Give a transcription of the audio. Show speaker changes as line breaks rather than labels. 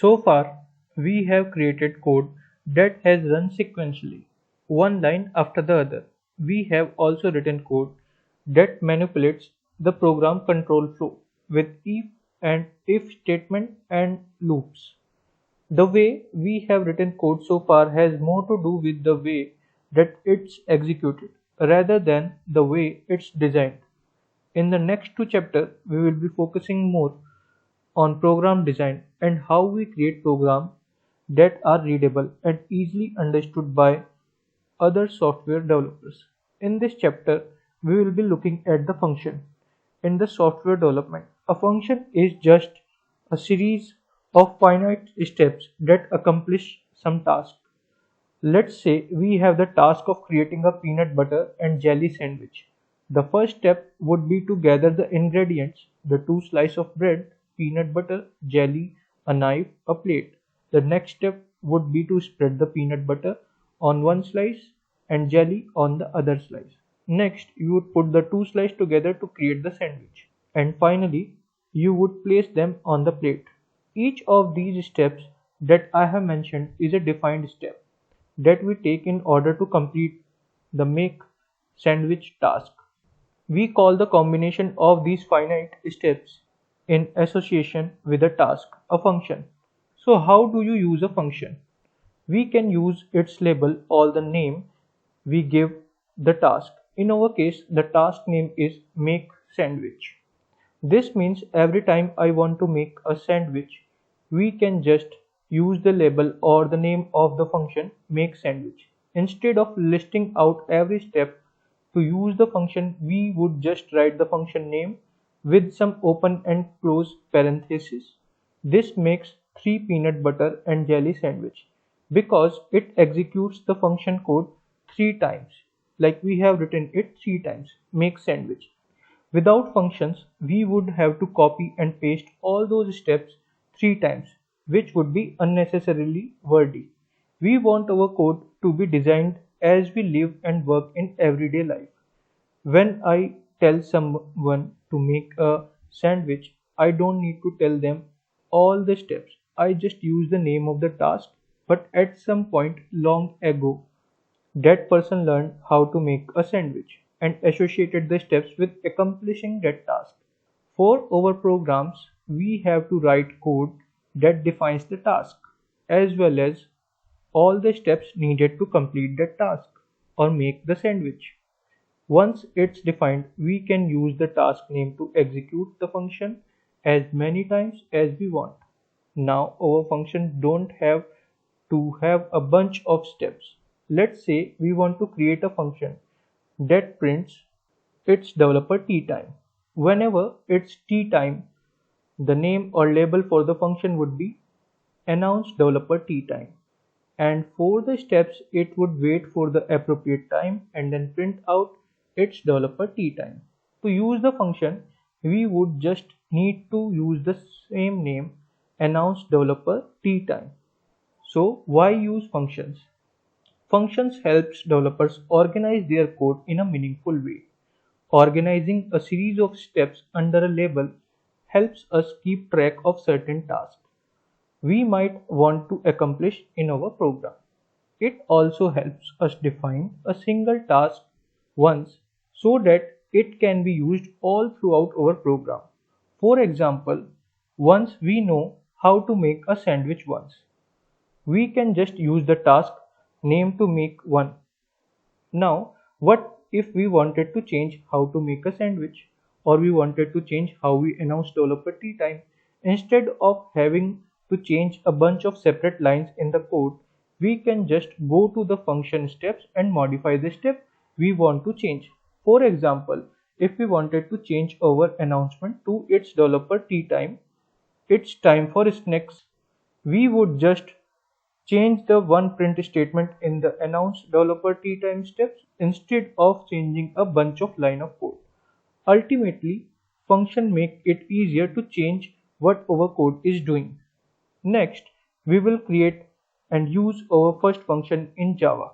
So far, we have created code that has run sequentially, one line after the other. We have also written code that manipulates the program control flow with if statement and loops. The way we have written code so far has more to do with the way that it's executed rather than the way it's designed. In the next two chapters, we will be focusing more on program design and how we create programs that are readable and easily understood by other software developers. In this chapter, we will be looking at the function. In the software development, a function is just a series of finite steps that accomplish some task. Let's say we have the task of creating a peanut butter and jelly sandwich. The first step would be to gather the ingredients, the two slices of bread, peanut butter, jelly, a knife, a plate. The next step would be to spread the peanut butter on one slice and jelly on the other slice. Next, you would put the two slices together to create the sandwich. And finally, you would place them on the plate. Each of these steps that I have mentioned is a defined step that we take in order to complete the make sandwich task. We call the combination of these finite steps in association with a task a function. So how do you use a function? We can use its label or the name we give the task. In our case, the task name is make sandwich. This means every time I want to make a sandwich, we can just use the label or the name of the function make sandwich. Instead of listing out every step to use the function, we would just write the function name with some open and close parentheses. This makes 3 peanut butter and jelly sandwich because it executes the function code 3 times, like we have written it 3 times, make sandwich. Without functions, we would have to copy and paste all those steps 3 times, which would be unnecessarily wordy. We want our code to be designed as we live and work in everyday life. When I tell someone to make a sandwich, I don't need to tell them all the steps. I just use the name of the task, but at some point long ago, that person learned how to make a sandwich and associated the steps with accomplishing that task. For our programs, we have to write code that defines the task as well as all the steps needed to complete that task or make the sandwich. Once it's defined, we can use the task name to execute the function as many times as we want. Now our function don't have to have a bunch of steps. Let's say we want to create a function that prints its developer tea time. Whenever it's tea time, the name or label for the function would be announce developer tea time. And for the steps, it would wait for the appropriate time and then print out its developer tea time. To use the function, we would just need to use the same name announce developer tea time. So why use functions? Functions helps developers organize their code in a meaningful way. Organizing a series of steps under a label helps us keep track of certain tasks we might want to accomplish in our program. It also helps us define a single task once so that it can be used all throughout our program. For example, once we know how to make a sandwich once, we can just use the task name to make one. Now, what if we wanted to change how to make a sandwich or we wanted to change how we announce developer tea time? Instead of having to change a bunch of separate lines in the code, we can just go to the function steps and modify the step we want to change. For example, if we wanted to change our announcement to its developer tea time, it's time for snacks, we would just change the one print statement in the announce developer tea time steps instead of changing a bunch of line of code. Ultimately, function make it easier to change what our code is doing. Next, we will create and use our first function in Java.